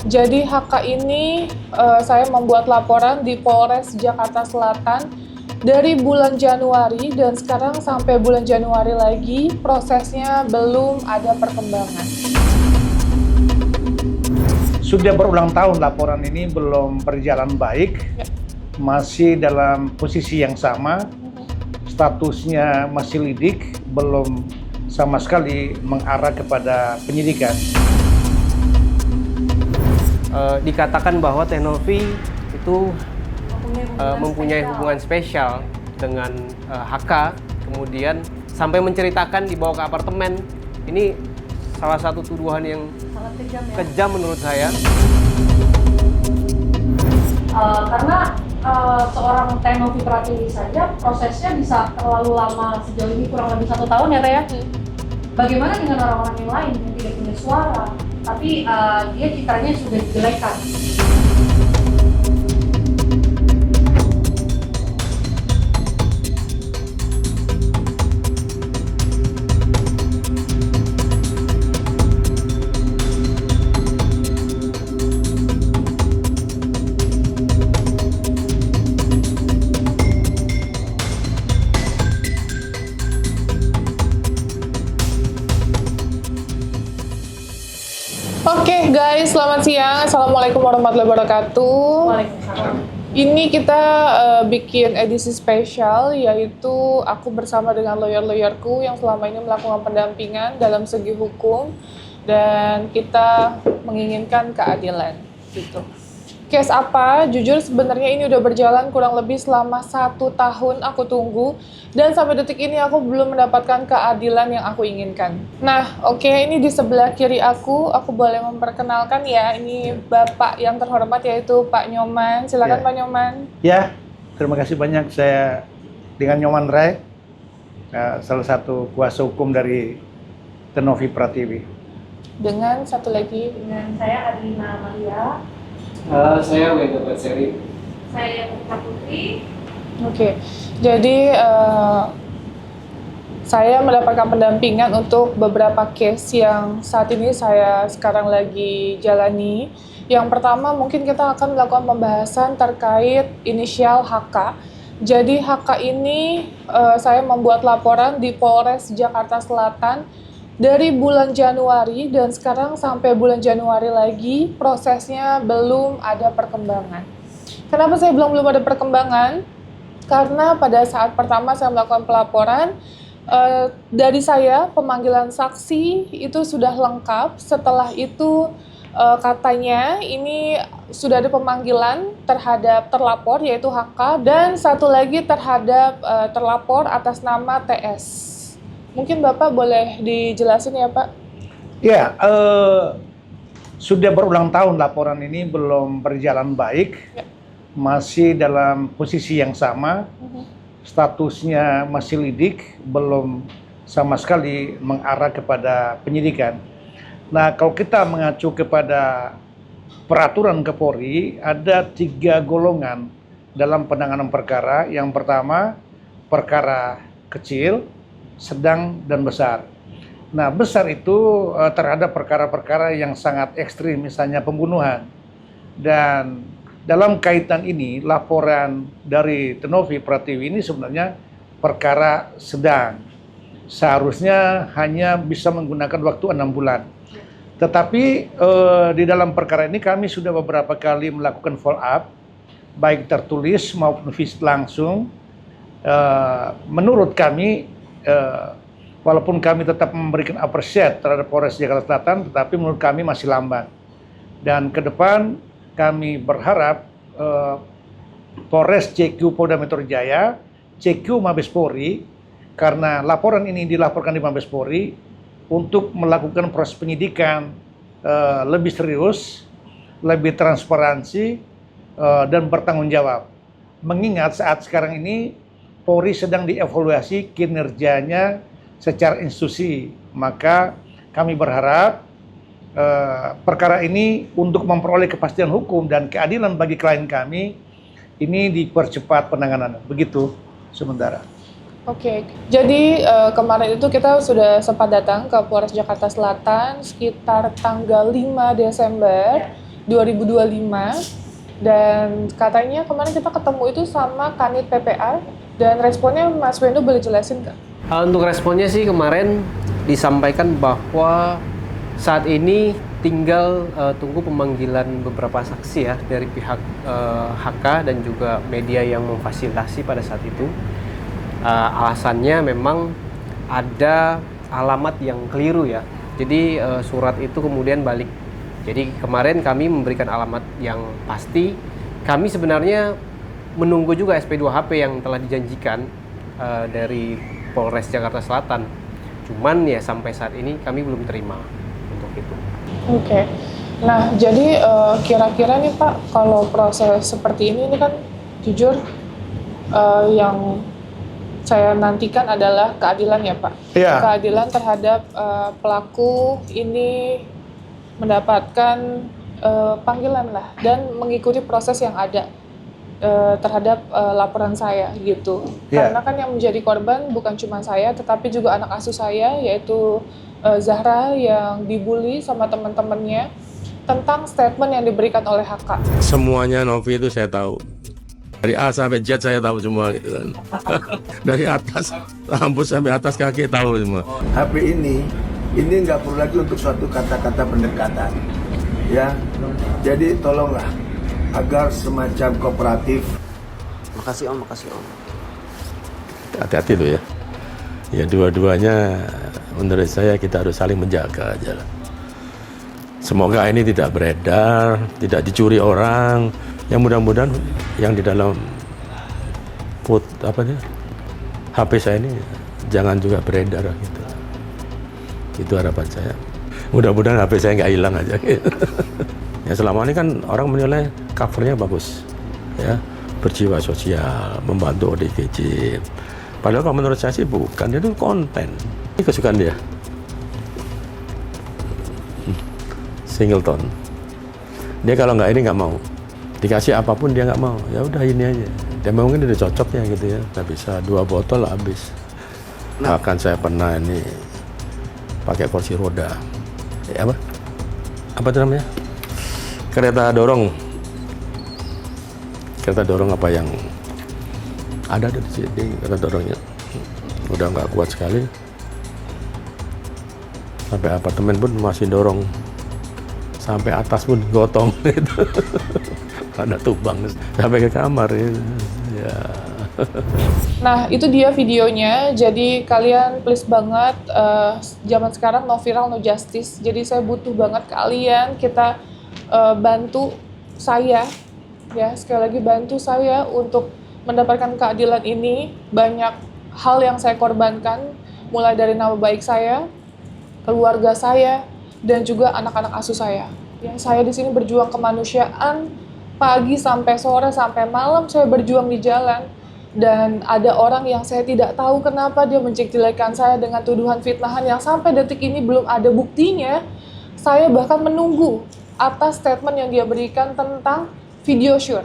Jadi HK ini saya membuat laporan di Polres Jakarta Selatan dari bulan Januari dan sekarang sampai bulan Januari lagi prosesnya belum ada perkembangan. Sudah berulang tahun laporan ini belum berjalan baik, masih dalam posisi yang sama, statusnya masih lidik, belum sama sekali mengarah kepada penyidikan. Dikatakan bahwa Teh-Novi itu mempunyai hubungan spesial dengan HK, kemudian sampai menceritakan dibawa ke apartemen. Ini salah satu tuduhan yang sangat kejam ya. Kejam menurut saya. Karena seorang Teh-Novi Pratiwi saja prosesnya bisa terlalu lama, sejauh ini kurang lebih 1 tahun ya Teh ya. Bagaimana dengan orang-orang yang lain yang tidak punya suara, tapi dia citranya sudah dijelekan. Oke guys, selamat siang. Assalamualaikum warahmatullahi wabarakatuh. Waalaikumsalam. Ini kita bikin edisi spesial, yaitu aku bersama dengan lawyer-lawyerku yang selama ini melakukan pendampingan dalam segi hukum dan kita menginginkan keadilan gitu. Case apa? Jujur sebenarnya ini udah berjalan kurang lebih selama 1 tahun aku tunggu dan sampai detik ini aku belum mendapatkan keadilan yang aku inginkan. Nah, oke, ini di sebelah kiri aku boleh memperkenalkan ya, ini Bapak yang terhormat yaitu Pak Nyoman. Silakan Ya. Pak Nyoman. Ya, terima kasih banyak. Saya dengan Nyoman Rai, salah satu kuasa hukum dari Teh-Novi Pratiwi. Dengan satu lagi, Dengan saya Adrina Maria, Saya Wendo Batseri. saya Putri Putri. oke. Jadi saya mendapatkan pendampingan untuk beberapa case yang saat ini saya sekarang lagi jalani. Yang pertama mungkin kita akan melakukan pembahasan terkait inisial HK. Jadi HK ini saya membuat laporan di Polres Jakarta Selatan dari bulan Januari dan sekarang sampai bulan Januari lagi prosesnya belum ada perkembangan. Kenapa saya belum ada perkembangan? Karena pada saat pertama saya melakukan pelaporan, dari saya pemanggilan saksi itu sudah lengkap. Setelah itu katanya ini sudah ada pemanggilan terhadap terlapor yaitu HK dan satu lagi terhadap terlapor atas nama TS. Mungkin Bapak boleh dijelasin ya Pak? Ya, sudah berulang tahun laporan ini belum berjalan baik, masih dalam posisi yang sama, statusnya masih lidik, belum sama sekali mengarah kepada penyidikan. Nah, kalau kita mengacu kepada peraturan Kapolri, ada 3 golongan dalam penanganan perkara. Yang pertama, perkara kecil, sedang, dan besar. Nah, besar itu terhadap perkara-perkara yang sangat ekstrim, misalnya pembunuhan. Dan dalam kaitan ini, laporan dari Teh-Novi Pratiwi ini sebenarnya perkara sedang. Seharusnya hanya bisa menggunakan waktu 6 bulan. Tetapi di dalam perkara ini kami sudah beberapa kali melakukan follow up, baik tertulis maupun fisik langsung. Menurut kami, walaupun kami tetap memberikan appreciate terhadap Polres Jakarta Selatan, tetapi menurut kami masih lambat. Dan ke depan kami berharap Polres CQ Polda Metro Jaya, CQ Mabes Polri, karena laporan ini dilaporkan di Mabes Polri, untuk melakukan proses penyidikan lebih serius, lebih transparansi, dan bertanggung jawab. Mengingat saat sekarang ini Polri sedang dievaluasi kinerjanya secara institusi, maka kami berharap perkara ini untuk memperoleh kepastian hukum dan keadilan bagi klien kami, ini dipercepat penanganannya. Begitu sementara. Oke, jadi kemarin itu kita sudah sempat datang ke Polres Jakarta Selatan sekitar tanggal 5 Desember 2025 dan katanya kemarin kita ketemu itu sama Kanit PPA dan responnya Mas Wendo boleh jelasin nggak? Untuk responnya sih kemarin disampaikan bahwa saat ini tinggal tunggu pemanggilan beberapa saksi ya dari pihak HK dan juga media yang memfasilitasi pada saat itu. Alasannya memang ada alamat yang keliru ya. Jadi surat itu kemudian balik. Jadi kemarin kami memberikan alamat yang pasti. Kami sebenarnya menunggu juga SP2HP yang telah dijanjikan dari Polres Jakarta Selatan. Cuman ya sampai saat ini kami belum terima untuk itu. Oke. Nah, jadi kira-kira nih Pak, kalau proses seperti ini kan jujur yang saya nantikan adalah keadilan ya Pak. Iya. Keadilan terhadap pelaku ini mendapatkan panggilan lah dan mengikuti proses yang ada terhadap laporan saya gitu. Iya. Karena kan yang menjadi korban bukan cuma saya, tetapi juga anak asuh saya yaitu Zahra yang dibully sama teman-temannya tentang statement yang diberikan oleh HK. Semuanya Novi itu saya tahu. Dari A sampai Z saya tahu semua gitu kan. Dari atas rambut sampai atas kaki tahu semua. HP ini nggak perlu lagi untuk suatu kata-kata pendekatan, ya. Jadi tolonglah agar semacam kooperatif. Makasih Om, makasih Om. Hati-hati tuh ya. Ya dua-duanya menurut saya kita harus saling menjaga aja lah. Semoga ini tidak beredar, tidak dicuri orang. Yang mudah-mudahan yang di dalam HP saya ini jangan juga beredar gitu. Itu harapan saya. Mudah-mudahan HP saya nggak hilang aja. Ya selama ini kan orang menilai covernya bagus, ya berjiwa sosial, membantu ODGJ. Padahal kalau menurut saya sih bukan, itu konten. Ini kesukaan dia. Singleton. Dia kalau nggak ini nggak mau. Dikasih apapun dia nggak mau. Ya udah ini aja. Dia mungkin udah cocoknya gitu ya. Nggak bisa 2 botol habis. Bahkan saya pernah ini pakai kursi roda. Apa itu namanya? Kereta dorong apa yang ada di sini, kereta dorongnya udah nggak kuat sekali, sampai apartemen pun masih dorong, sampai atas pun gotong itu. Ada tubang sampai ke kamar ya. Nah, itu dia videonya. Jadi kalian please banget, zaman sekarang no viral no justice. Jadi saya butuh banget kalian, kita bantu saya, ya sekali lagi bantu saya untuk mendapatkan keadilan ini. Banyak hal yang saya korbankan, mulai dari nama baik saya, keluarga saya, dan juga anak-anak asuh saya. Yang saya di sini berjuang kemanusiaan, pagi sampai sore sampai malam saya berjuang di jalan. Dan ada orang yang saya tidak tahu kenapa dia menjelek-jelekan saya dengan tuduhan fitnahan yang sampai detik ini belum ada buktinya. Saya bahkan menunggu atas statement yang dia berikan tentang video sure.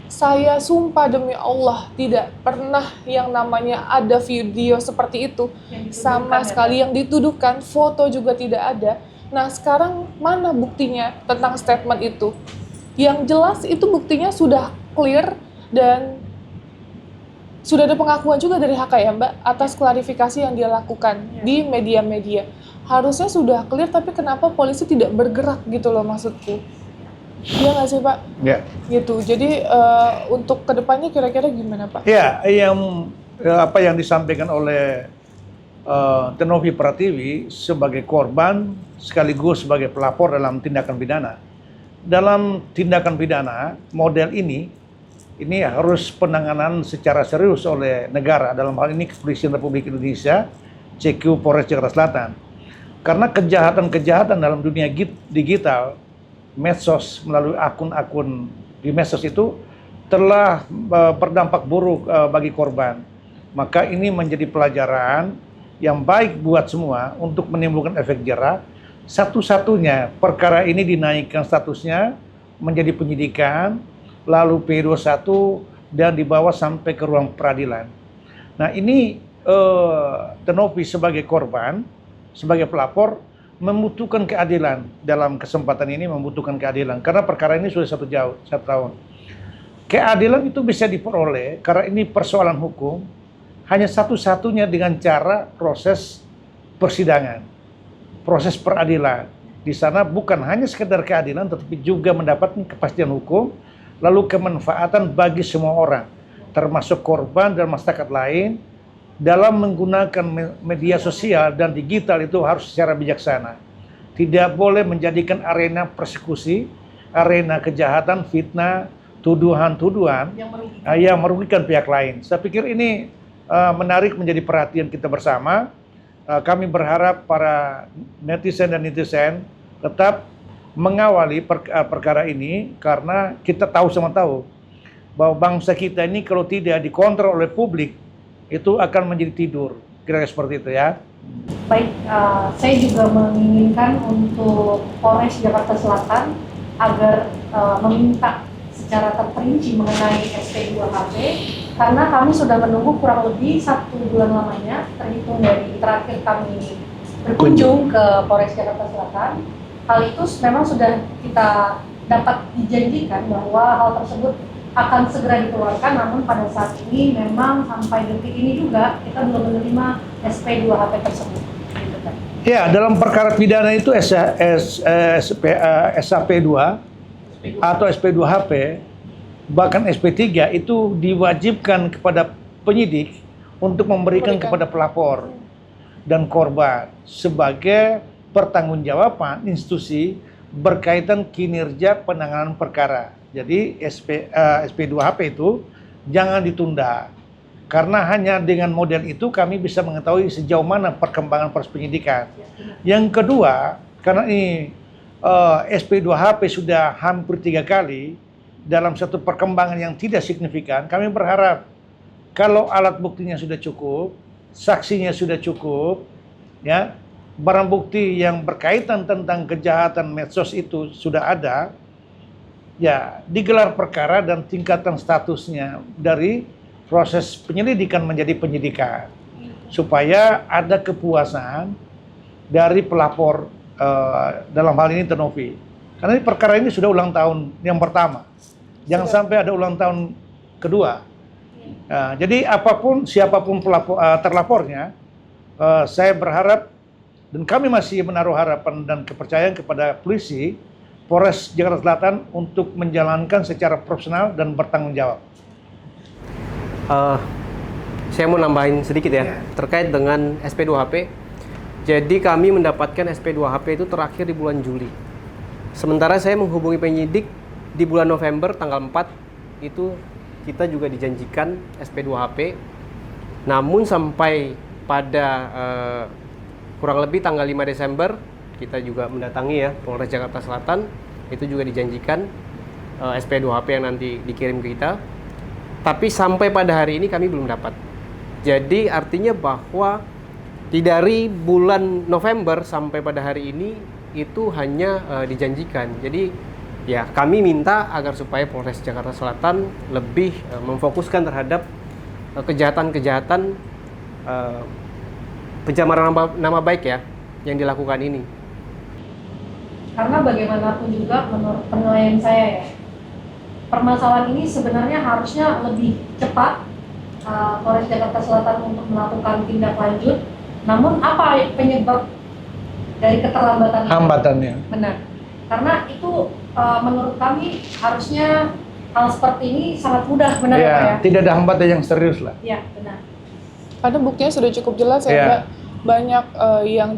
Saya sumpah demi Allah tidak pernah yang namanya ada video seperti itu sama sekali yang dituduhkan, foto juga tidak ada. Nah sekarang mana buktinya tentang statement itu? Yang jelas itu buktinya sudah clear dan sudah ada pengakuan juga dari HK ya Mbak atas klarifikasi yang dia lakukan di media-media. Harusnya sudah clear, tapi kenapa polisi tidak bergerak gitu loh maksudku. Iya nggak sih Pak? Ya. Gitu, jadi untuk kedepannya kira-kira gimana Pak? Ya, apa yang disampaikan oleh Tenovi Pratiwi sebagai korban sekaligus sebagai pelapor dalam tindakan pidana. Dalam tindakan pidana model ini harus penanganan secara serius oleh negara, dalam hal ini Kepolisian Republik Indonesia, CQ Polres Jakarta Selatan. Karena kejahatan-kejahatan dalam dunia digital, medsos, melalui akun-akun di medsos itu telah berdampak buruk bagi korban. Maka ini menjadi pelajaran yang baik buat semua untuk menimbulkan efek jera. Satu-satunya perkara ini dinaikkan statusnya menjadi penyidikan, lalu P21 dan dibawa sampai ke ruang peradilan. Nah ini Tenovi sebagai korban, sebagai pelapor membutuhkan keadilan. Dalam kesempatan ini membutuhkan keadilan karena perkara ini sudah 1 tahun. Keadilan itu bisa diperoleh karena ini persoalan hukum hanya satu-satunya dengan cara proses persidangan, proses peradilan. Di sana bukan hanya sekedar keadilan tetapi juga mendapatkan kepastian hukum lalu kemanfaatan bagi semua orang termasuk korban dan masyarakat lain. Dalam menggunakan media sosial dan digital itu harus secara bijaksana. Tidak boleh menjadikan arena persekusi, arena kejahatan, fitnah, tuduhan-tuduhan yang merugikan pihak lain. Saya pikir ini menarik menjadi perhatian kita bersama. Kami berharap para netizen dan netizen tetap mengawali perkara ini karena kita tahu bahwa bangsa kita ini kalau tidak dikontrol oleh publik itu akan menjadi tidur, kira-kira seperti itu ya. Baik, saya juga menginginkan untuk Polres Jakarta Selatan agar meminta secara terperinci mengenai SP2HP karena kami sudah menunggu kurang lebih 1 bulan lamanya terhitung dari terakhir kami berkunjung ke Polres Jakarta Selatan. Hal itu memang sudah kita dapat dijanjikan bahwa hal tersebut akan segera dikeluarkan, namun pada saat ini memang sampai detik ini juga kita belum menerima SP2HP tersebut. Gitu kan. Ya, dalam perkara pidana itu SAP2 atau SP2HP, bahkan SP3 itu diwajibkan kepada penyidik untuk memberikan kepada pelapor dan korban sebagai pertanggungjawaban institusi berkaitan kinerja penanganan perkara. Jadi SP2HP itu jangan ditunda. Karena hanya dengan model itu kami bisa mengetahui sejauh mana perkembangan proses penyidikan. Yang kedua, karena ini SP2HP sudah hampir 3 kali dalam satu perkembangan yang tidak signifikan, kami berharap kalau alat buktinya sudah cukup, saksinya sudah cukup, ya, barang bukti yang berkaitan tentang kejahatan medsos itu sudah ada, ya digelar perkara dan tingkatan statusnya dari proses penyelidikan menjadi penyidikan supaya ada kepuasan dari pelapor dalam hal ini Tenovi karena perkara ini sudah ulang tahun yang pertama, jangan sampai ada ulang tahun kedua. Jadi siapapun terlapornya, saya berharap dan kami masih menaruh harapan dan kepercayaan kepada polisi Polres Jakarta Selatan untuk menjalankan secara profesional dan bertanggung jawab. Saya mau nambahin sedikit ya, terkait dengan SP2HP. Jadi kami mendapatkan SP2HP itu terakhir di bulan Juli. Sementara saya menghubungi penyidik di bulan November tanggal 4, itu kita juga dijanjikan SP2HP. Namun sampai pada kurang lebih tanggal 5 Desember, kita juga mendatangi ya Polres Jakarta Selatan, itu juga dijanjikan SP2HP yang nanti dikirim ke kita. Tapi sampai pada hari ini kami belum dapat. Jadi artinya bahwa dari bulan November sampai pada hari ini itu hanya dijanjikan. Jadi ya kami minta agar supaya Polres Jakarta Selatan lebih memfokuskan terhadap kejahatan-kejahatan pencemaran nama baik ya yang dilakukan ini. Karena bagaimanapun juga menurut penilaian saya ya, permasalahan ini sebenarnya harusnya lebih cepat Polres Jakarta Selatan untuk melakukan tindak lanjut. Namun apa penyebab dari keterlambatan Hambatannya? Benar. Karena itu menurut kami harusnya hal seperti ini sangat mudah, benar ya, Pak ya? Tidak ada hambatan yang serius lah. Ya, benar. Karena buktinya sudah cukup jelas ya, Mbak. Banyak yang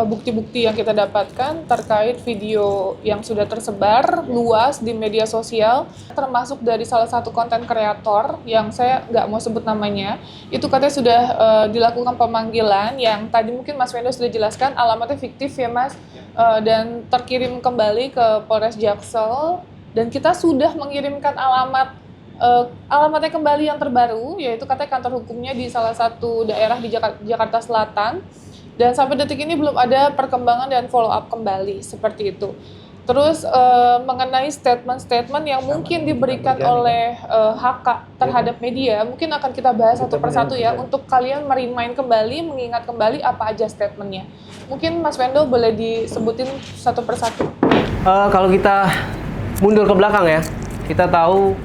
bukti-bukti yang kita dapatkan terkait video yang sudah tersebar luas di media sosial, termasuk dari salah satu konten kreator yang saya nggak mau sebut namanya, itu katanya sudah dilakukan pemanggilan yang tadi mungkin Mas Wendo sudah jelaskan alamatnya fiktif ya Mas, dan terkirim kembali ke Polres Jaksel, dan kita sudah mengirimkan alamatnya kembali yang terbaru, yaitu katanya kantor hukumnya di salah satu daerah di Jakarta Selatan, dan sampai detik ini belum ada perkembangan dan follow up kembali seperti itu. Terus mengenai statement-statement yang mungkin diberikan oleh HK terhadap media, mungkin akan kita bahas satu persatu ya, untuk kalian merimain kembali, mengingat kembali apa aja statementnya. Mungkin Mas Wendo boleh disebutin satu persatu. Kalau kita mundur ke belakang ya, kita tahu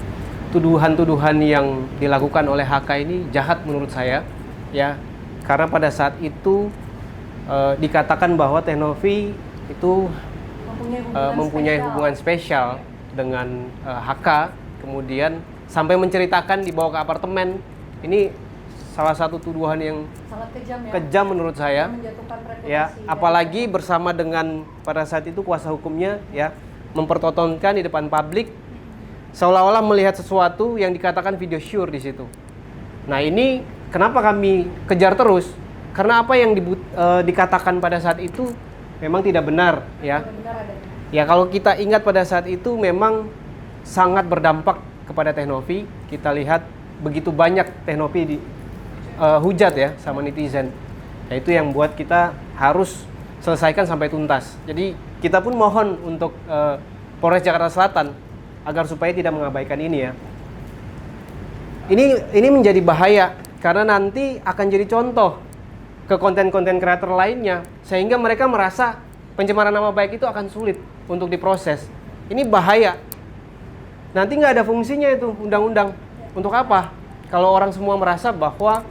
tuduhan-tuduhan yang dilakukan oleh HK ini jahat menurut saya, ya, karena pada saat itu dikatakan bahwa Teh Novi itu mempunyai hubungan spesial dengan HK, kemudian sampai menceritakan dibawa ke apartemen. Ini salah satu tuduhan yang Sangat kejam ya. kejam menurut saya. Menjatuhkan reputasi. Ya, apalagi bersama dengan pada saat itu kuasa hukumnya ya mempertontonkan di depan publik seolah-olah melihat sesuatu yang dikatakan video sure di situ. Nah, ini kenapa kami kejar terus? Karena apa yang dikatakan pada saat itu memang tidak benar ya. Benar adanya. Ya, kalau kita ingat pada saat itu memang sangat berdampak kepada Teh Novi. Kita lihat begitu banyak Teh Novi hujat ya sama netizen. Nah, itu yang buat kita harus selesaikan sampai tuntas. Jadi kita pun mohon untuk Polres Jakarta Selatan agar supaya tidak mengabaikan ini ya. Ini menjadi bahaya karena nanti akan jadi contoh ke konten-konten kreator lainnya, sehingga mereka merasa pencemaran nama baik itu akan sulit untuk diproses. Ini bahaya. Nanti nggak ada fungsinya itu undang-undang. Untuk apa? Kalau orang semua merasa bahwa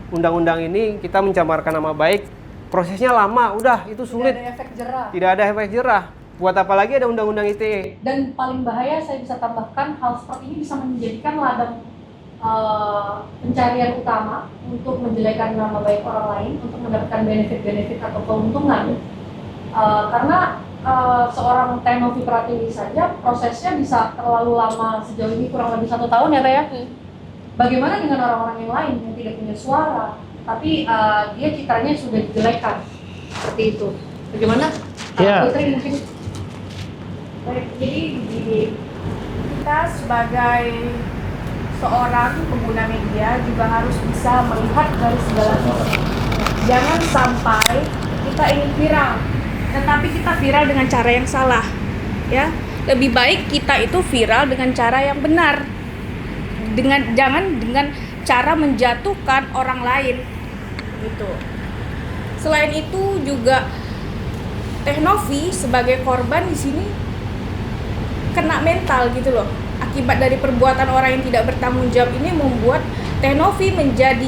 undang-undang ini kita mencemarkan nama baik, prosesnya lama, udah itu sulit. Tidak ada efek jerah. Tidak ada efek jerah. Buat apa lagi ada undang-undang ITE? Dan paling bahaya saya bisa tambahkan, hal seperti ini bisa menjadikan ladang pencarian utama untuk menjelekan nama baik orang lain, untuk mendapatkan benefit-benefit atau keuntungan. Karena seorang Teh Novi Pratiwi saja prosesnya bisa terlalu lama, sejauh ini kurang lebih 1 tahun ya Teh ya. Bagaimana dengan orang-orang yang lain yang tidak punya suara, tapi dia citranya sudah dijelekan seperti itu? Bagaimana? Ya. Putri mungkin. Baik, jadi begini, kita sebagai seorang pengguna media juga harus bisa melihat dari segala sisi. Jangan sampai kita ingin viral, tetapi kita viral dengan cara yang salah, ya. Lebih baik kita itu viral dengan cara yang benar, jangan dengan cara menjatuhkan orang lain, gitu. Selain itu juga Teh Novi sebagai korban di sini kena mental gitu loh. Akibat dari perbuatan orang yang tidak bertanggung jawab ini membuat Teh Novi menjadi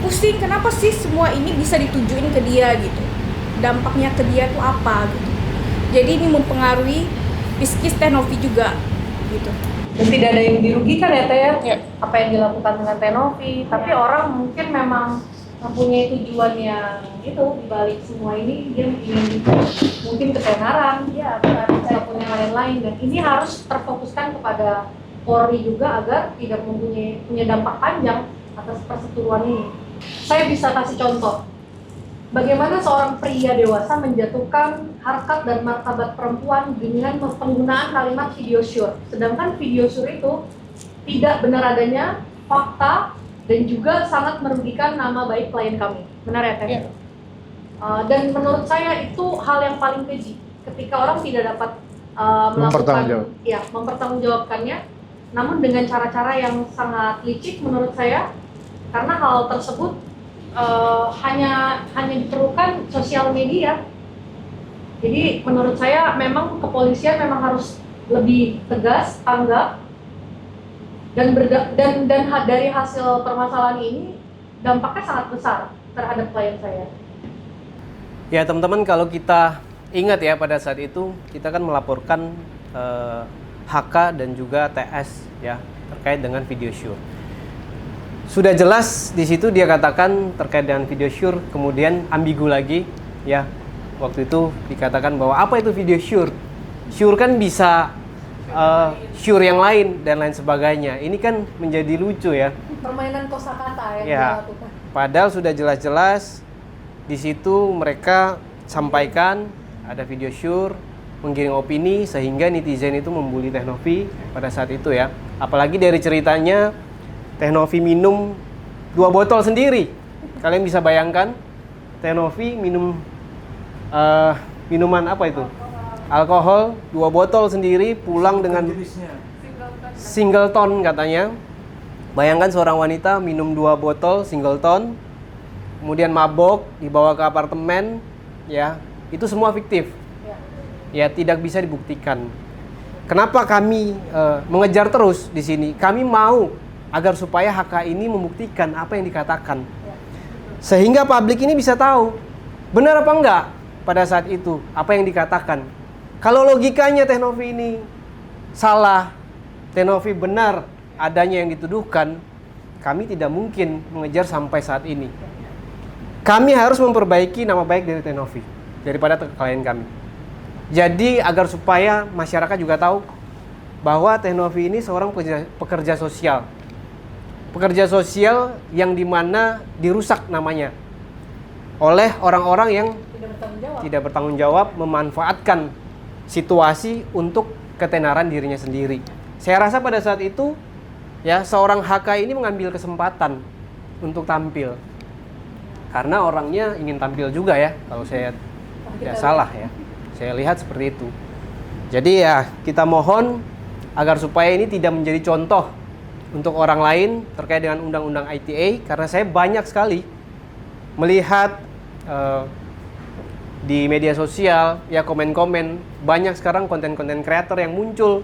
pusing. Kenapa sih semua ini bisa ditujuin ke dia gitu? Dampaknya ke dia tuh apa gitu? Jadi ini mempengaruhi psikis Teh Novi juga gitu. Dan tidak ada yang dirugikan ya Teh ya? Ya. Apa yang dilakukan dengan Teh Novi, tapi orang mungkin memang mempunyai tujuan yang itu dibalik semua ini, dia ingin mungkin ketenaran, ya, ataupun yang lain-lain, dan ini harus terfokuskan kepada Polri juga agar tidak punya dampak panjang atas perseteruan ini. Saya bisa kasih contoh bagaimana seorang pria dewasa menjatuhkan harkat dan martabat perempuan dengan penggunaan kalimat video sure, sedangkan video sure itu tidak benar adanya, fakta, dan juga sangat merugikan nama baik klien kami. Benar ya, Teh? Ya. Dan menurut saya itu hal yang paling keji ketika orang tidak dapat mempertanggungjawabkannya, namun dengan cara-cara yang sangat licik menurut saya, karena hal tersebut hanya diperlukan sosial media. Jadi menurut saya memang kepolisian memang harus lebih tegas, tanggap, dan dari hasil permasalahan ini dampaknya sangat besar terhadap klien saya. Ya teman-teman, kalau kita ingat ya pada saat itu kita kan melaporkan HK dan juga TS ya terkait dengan video sure. Sudah jelas di situ dia katakan terkait dengan video sure, kemudian ambigu lagi ya. Waktu itu dikatakan bahwa apa itu video sure? Sure kan bisa sure yang lain dan lain sebagainya. Ini kan menjadi lucu ya. Permainan kosakata yang Ya. dilakukan. Padahal sudah jelas-jelas di situ mereka sampaikan ada video sure, menggiring opini sehingga netizen itu membuli Teh Novi pada saat itu ya. Apalagi dari ceritanya Teh Novi minum 2 botol sendiri. Kalian bisa bayangkan Teh Novi minum minuman apa itu? alkohol 2 botol sendiri, pulang dengan singleton katanya. Bayangkan seorang wanita minum 2 botol singleton, kemudian mabok, dibawa ke apartemen, ya, itu semua fiktif. Ya, tidak bisa dibuktikan. Kenapa kami mengejar terus di sini? Kami mau agar supaya HK ini membuktikan apa yang dikatakan. Sehingga publik ini bisa tahu benar apa enggak pada saat itu apa yang dikatakan. Kalau logikanya Teh Novi ini salah, Teh Novi benar adanya yang dituduhkan, kami tidak mungkin mengejar sampai saat ini. Kami harus memperbaiki nama baik dari Teh Novi daripada klien kami. Jadi agar supaya masyarakat juga tahu bahwa Teh Novi ini seorang pekerja sosial. Pekerja sosial yang dimana dirusak namanya oleh orang-orang yang tidak bertanggung jawab memanfaatkan situasi untuk ketenaran dirinya sendiri. Saya rasa pada saat itu ya seorang HK ini mengambil kesempatan untuk tampil. Karena orangnya ingin tampil juga ya, kalau saya tidak salah ya. Saya lihat seperti itu. Jadi ya kita mohon agar supaya ini tidak menjadi contoh untuk orang lain terkait dengan undang-undang ITE, karena saya banyak sekali melihat di media sosial ya komen-komen banyak sekarang konten-konten kreator yang muncul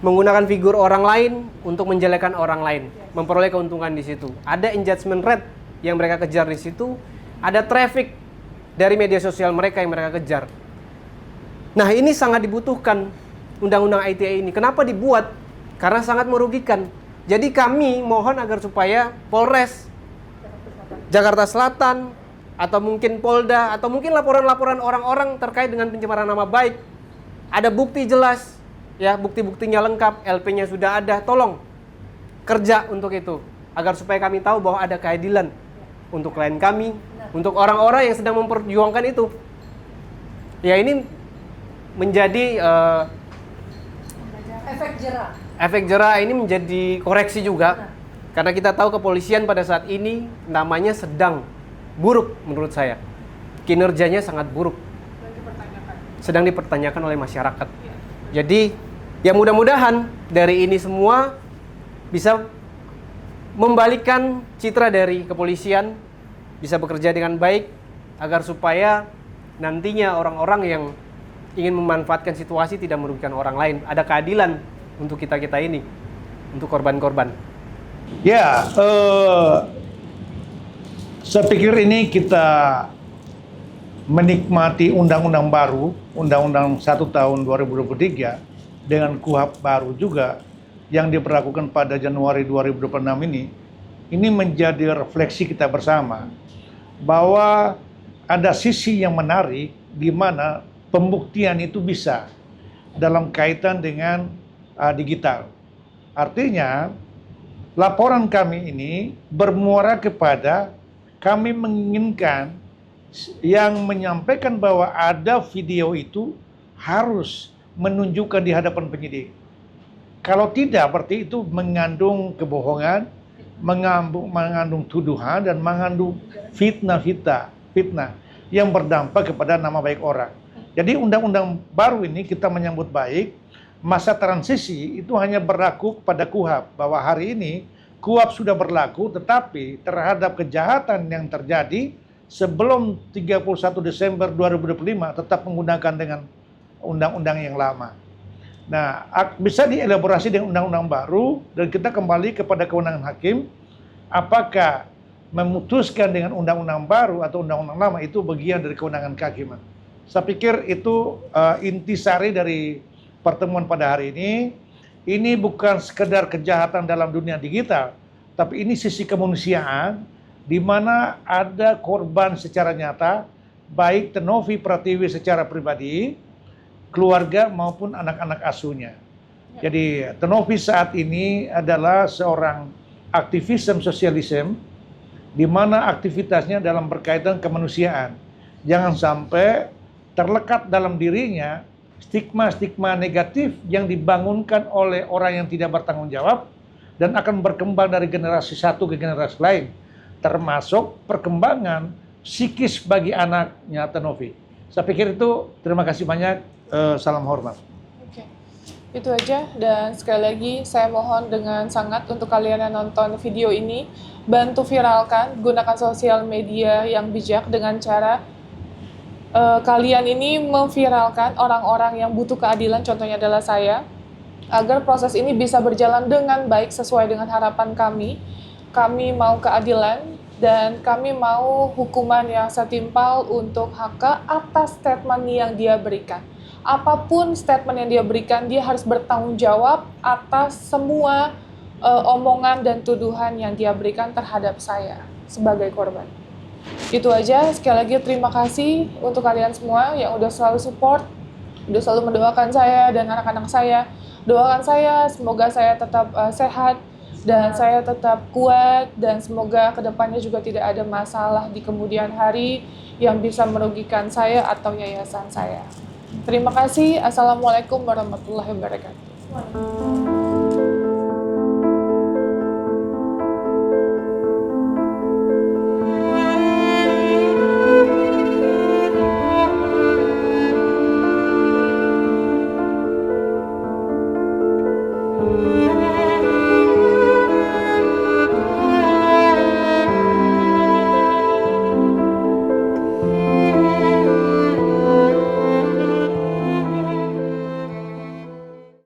menggunakan figur orang lain untuk menjelekkan orang lain, memperoleh keuntungan di situ. Ada engagement rate yang mereka kejar di situ, ada traffic dari media sosial mereka yang mereka kejar. Nah, ini sangat dibutuhkan undang-undang ITE ini. Kenapa dibuat? Karena sangat merugikan. Jadi kami mohon agar supaya Polres Jakarta Selatan atau mungkin Polda atau mungkin laporan-laporan orang-orang terkait dengan pencemaran nama baik, ada bukti jelas, ya bukti-buktinya lengkap, LP-nya sudah ada, tolong kerja untuk itu agar supaya kami tahu bahwa ada keadilan untuk klien kami, untuk orang-orang yang sedang memperjuangkan itu. Ya ini menjadi efek jera ini menjadi koreksi juga. Karena kita tahu kepolisian pada saat ini namanya sedang buruk menurut saya. Kinerjanya sangat buruk. Sedang dipertanyakan oleh masyarakat. Jadi ya mudah-mudahan dari ini semua bisa membalikkan citra dari kepolisian, bisa bekerja dengan baik agar supaya nantinya orang-orang yang ingin memanfaatkan situasi tidak merugikan orang lain. Ada keadilan untuk kita-kita ini, untuk korban-korban. Ya, saya pikir ini kita menikmati undang-undang baru, Undang-Undang 1 tahun 2023 dengan KUHP baru juga yang diberlakukan pada Januari 2026 ini menjadi refleksi kita bersama bahwa ada sisi yang menarik di mana pembuktian itu bisa dalam kaitan dengan digital. Artinya laporan kami ini bermuara kepada kami menginginkan yang menyampaikan bahwa ada video itu harus menunjukkan di hadapan penyidik. Kalau tidak, berarti itu mengandung kebohongan, mengandung tuduhan, dan mengandung fitnah yang berdampak kepada nama baik orang. Jadi undang-undang baru ini kita menyambut baik. Masa transisi itu hanya berlaku pada KUHP, bahwa hari ini KUHP sudah berlaku, tetapi terhadap kejahatan yang terjadi sebelum 31 Desember 2025 tetap menggunakan dengan undang-undang yang lama. Nah, bisa dielaborasi dengan undang-undang baru, dan kita kembali kepada kewenangan hakim, apakah memutuskan dengan undang-undang baru atau undang-undang lama itu bagian dari kewenangan kehakiman. Saya pikir itu intisari dari pertemuan pada hari ini. Ini bukan sekedar kejahatan dalam dunia digital, tapi ini sisi kemanusiaan di mana ada korban secara nyata, baik Teh Novi Pratiwi secara pribadi, keluarga maupun anak-anak asuhnya. Jadi Teh Novi saat ini adalah seorang aktivisme sosialisme di mana aktivitasnya dalam berkaitan kemanusiaan. Jangan sampai terlekat dalam dirinya stigma-stigma negatif yang dibangunkan oleh orang yang tidak bertanggung jawab dan akan berkembang dari generasi satu ke generasi lain, termasuk perkembangan psikis bagi anaknya Teh Novi. Saya pikir itu. Terima kasih banyak. salam hormat. Oke. Itu aja, dan sekali lagi saya mohon dengan sangat untuk kalian yang nonton video ini, bantu viralkan, gunakan sosial media yang bijak dengan cara kalian ini memviralkan orang-orang yang butuh keadilan, contohnya adalah saya, agar proses ini bisa berjalan dengan baik sesuai dengan harapan kami. Kami mau keadilan, dan kami mau hukuman yang setimpal untuk HK atas statement yang dia berikan. Apapun statement yang dia berikan, dia harus bertanggung jawab atas semua omongan dan tuduhan yang dia berikan terhadap saya sebagai korban. Itu aja, sekali lagi terima kasih untuk kalian semua yang udah selalu support, udah selalu mendoakan saya dan anak-anak saya. Doakan saya, semoga saya tetap sehat, dan saya tetap kuat, dan semoga kedepannya juga tidak ada masalah di kemudian hari yang bisa merugikan saya atau yayasan saya. Terima kasih. Assalamualaikum warahmatullahi wabarakatuh.